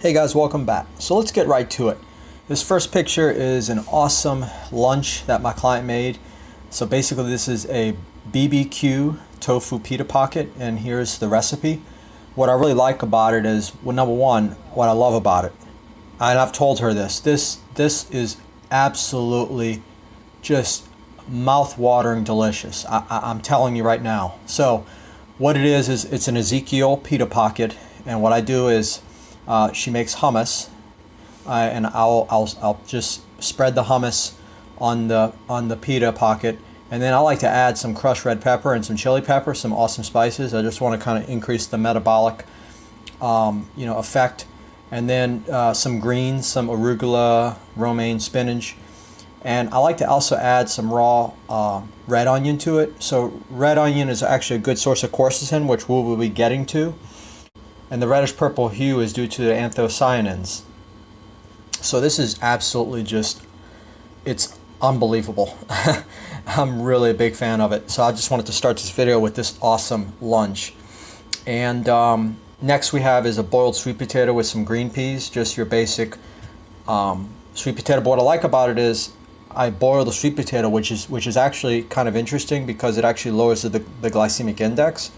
Hey guys, welcome back. So let's get right to it. This first picture is an awesome lunch that my client made. So basically this is a BBQ tofu pita pocket, and here's the recipe. What I really like about it is, well, number one, what I love about it, and I've told her this is absolutely just mouth-watering delicious. I'm telling you right now. So what it is it's an Ezekiel pita pocket, and what I do is she makes hummus, and I'll just spread the hummus on the pita pocket, and then I like to add some crushed red pepper and some chili pepper, some awesome spices. I just want to kind of increase the metabolic effect, and then some greens, some arugula, romaine, spinach, and I like to also add some raw red onion to it. So red onion is actually a good source of quercetin, which we will be getting to. And the reddish purple hue is due to the anthocyanins. So this is absolutely it's unbelievable. I'm really a big fan of it. So I just wanted to start this video with this awesome lunch. And next we have is a boiled sweet potato with some green peas, just your basic sweet potato. But what I like about it is I boil the sweet potato, which is actually kind of interesting because it actually lowers the glycemic index.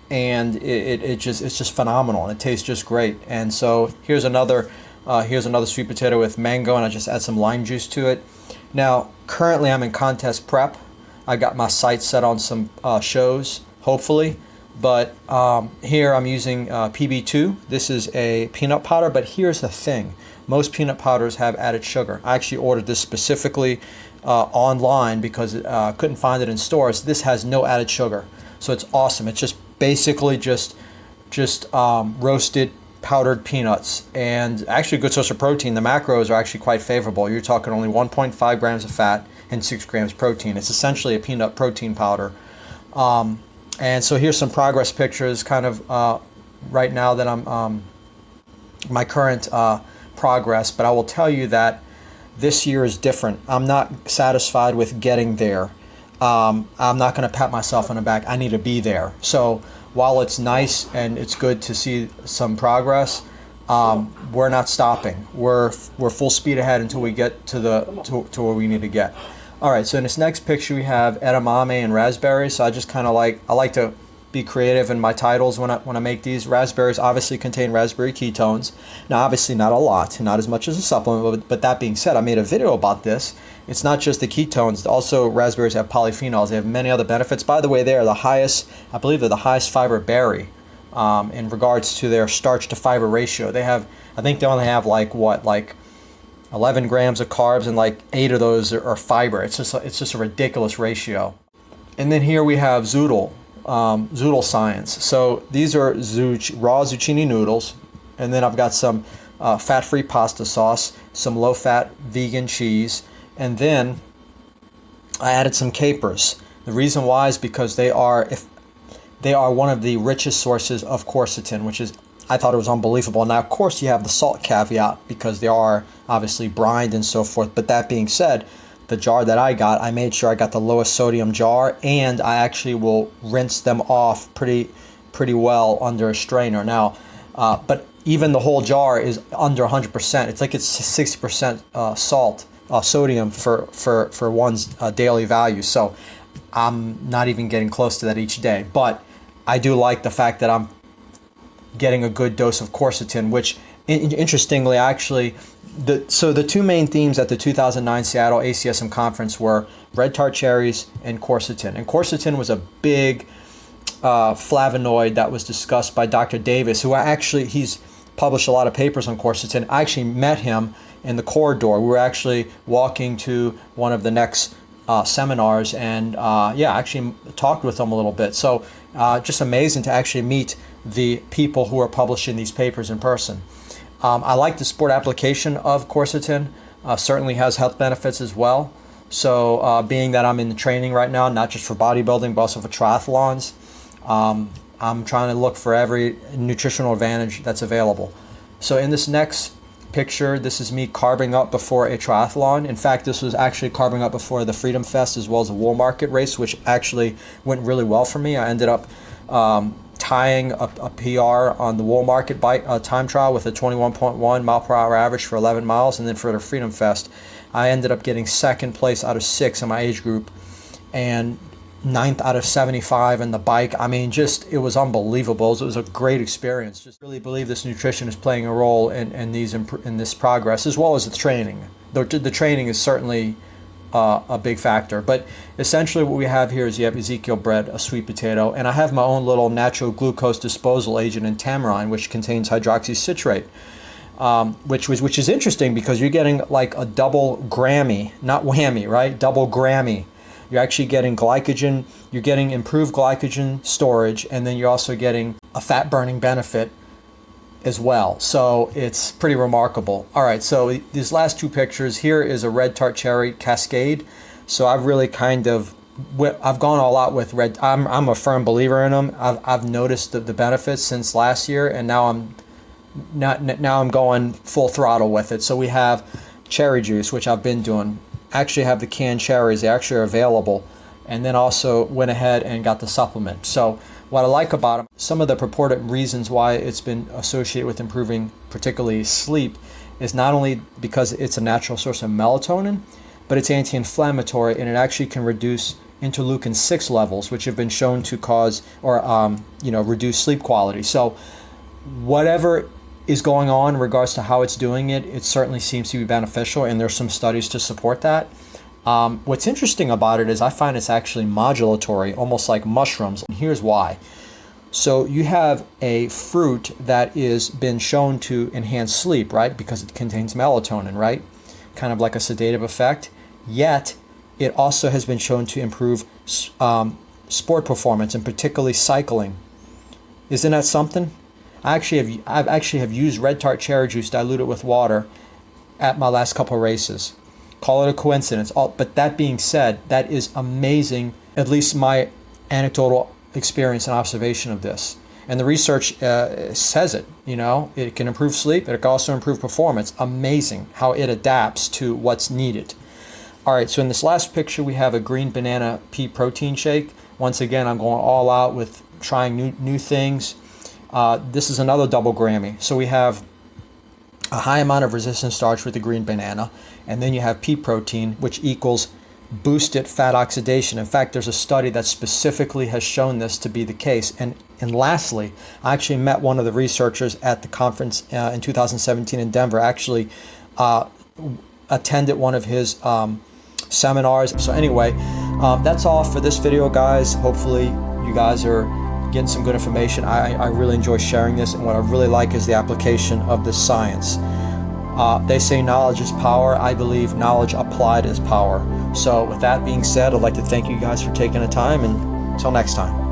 And it's just phenomenal, and it tastes just great. And so here's another sweet potato with mango, and I just add some lime juice to it. Now currently I'm in contest prep. I got my sights set on some shows, hopefully, but here I'm using PB2. This is a peanut powder, but here's the thing: most peanut powders have added sugar. I actually ordered this specifically online because I couldn't find it in stores. This has no added sugar, so it's awesome. It's just basically just roasted powdered peanuts, and actually a good source of protein. The macros are actually quite favorable. You're talking only 1.5 grams of fat and 6 grams protein. It's essentially a peanut protein powder. And so here's some progress pictures, kind of right now that I'm my current progress. But I will tell you that this year is different. I'm not satisfied with getting there. I'm not going to pat myself on the back. I need to be there. So while it's nice and it's good to see some progress, we're not stopping. We're full speed ahead until we get to where we need to get. All right. So in this next picture we have edamame and raspberries. So I just kind of like to be creative in my titles when I make these. Raspberries obviously contain raspberry ketones. Now obviously not a lot, not as much as a supplement, but that being said, I made a video about this. It's not just the ketones. Also, raspberries have polyphenols. They have many other benefits. By the way, they are the highest, I believe they're the highest fiber berry in regards to their starch to fiber ratio. I think they only have like 11 grams of carbs, and like 8 of those are fiber. It's just a ridiculous ratio. And then here we have zoodle science. So these are raw zucchini noodles, and then I've got some fat-free pasta sauce, some low-fat vegan cheese, and then I added some capers. The reason why is because they are one of the richest sources of quercetin, which is, I thought it was unbelievable. Now, of course, you have the salt caveat because they are obviously brined and so forth. But that being said, the jar that I got, I made sure I got the lowest sodium jar, and I actually will rinse them off pretty well under a strainer. Now, but even the whole jar is under 100%. It's like it's 60% salt. Sodium for one's daily value. So I'm not even getting close to that each day. But I do like the fact that I'm getting a good dose of quercetin, which interestingly actually, the two main themes at the 2009 Seattle ACSM conference were red tart cherries and quercetin. And quercetin was a big flavonoid that was discussed by Dr. Davis, who he's published a lot of papers on quercetin. I actually met him in the corridor. We were actually walking to one of the next seminars, and actually talked with him a little bit. So just amazing to actually meet the people who are publishing these papers in person. I like the sport application of quercetin. Certainly has health benefits as well. So being that I'm in the training right now, not just for bodybuilding, but also for triathlons, I'm trying to look for every nutritional advantage that's available. So in this next picture, this is me carbing up before a triathlon. In fact, this was actually carbing up before the Freedom Fest as well as the Wool Market race, which actually went really well for me. I ended up tying a PR on the Wool Market bike time trial with a 21.1 mile per hour average for 11 miles. And then for the Freedom Fest, I ended up getting second place out of 6 in my age group and 9th out of 75 in the bike. I mean, just, it was unbelievable. It was a great experience. Just really believe this nutrition is playing a role in this progress, as well as the training. The training is certainly a big factor. But essentially what we have here is you have Ezekiel bread, a sweet potato, and I have my own little natural glucose disposal agent in tamarind, which contains hydroxycitrate, which is interesting because you're getting like a double Grammy, not whammy, right? Double Grammy. You're actually getting glycogen, you're getting improved glycogen storage, and then you're also getting a fat burning benefit as well. So it's pretty remarkable. All right, so these last 2 pictures, here is a red tart cherry cascade. So I've really I've gone all out with red. I'm a firm believer in them. I've noticed the benefits since last year, and now I'm going full throttle with it. So we have cherry juice, which I've been doing. Actually have the canned cherries, they actually are available, and then also went ahead and got the supplement. So what I like about them, some of the purported reasons why it's been associated with improving particularly sleep is not only because it's a natural source of melatonin, but it's anti-inflammatory, and it actually can reduce interleukin-6 levels, which have been shown to cause or reduce sleep quality. So whatever is going on in regards to how it's doing it, it certainly seems to be beneficial, and there's some studies to support that. What's interesting about it is I find it's actually modulatory, almost like mushrooms, and here's why. So you have a fruit that is been shown to enhance sleep, right? Because it contains melatonin, right? Kind of like a sedative effect. Yet it also has been shown to improve sport performance, and particularly cycling. Isn't that something? I've actually used red tart cherry juice diluted with water at my last couple of races. Call it a coincidence. But that being said, that is amazing, at least my anecdotal experience and observation of this. And the research says it, it can improve sleep, it can also improve performance. Amazing how it adapts to what's needed. All right, so in this last picture, we have a green banana pea protein shake. Once again, I'm going all out with trying new things. This is another double Grammy. So we have a high amount of resistant starch with the green banana, and then you have pea protein, which equals boosted fat oxidation. In fact, there's a study that specifically has shown this to be the case. And lastly, I actually met one of the researchers at the conference in 2017 in Denver. I actually attended one of his seminars. So anyway, that's all for this video, guys. Hopefully you guys are getting some good information. I really enjoy sharing this, and what I really like is the application of this science. They say knowledge is power. I believe knowledge applied is power. So with that being said, I'd like to thank you guys for taking the time, and until next time.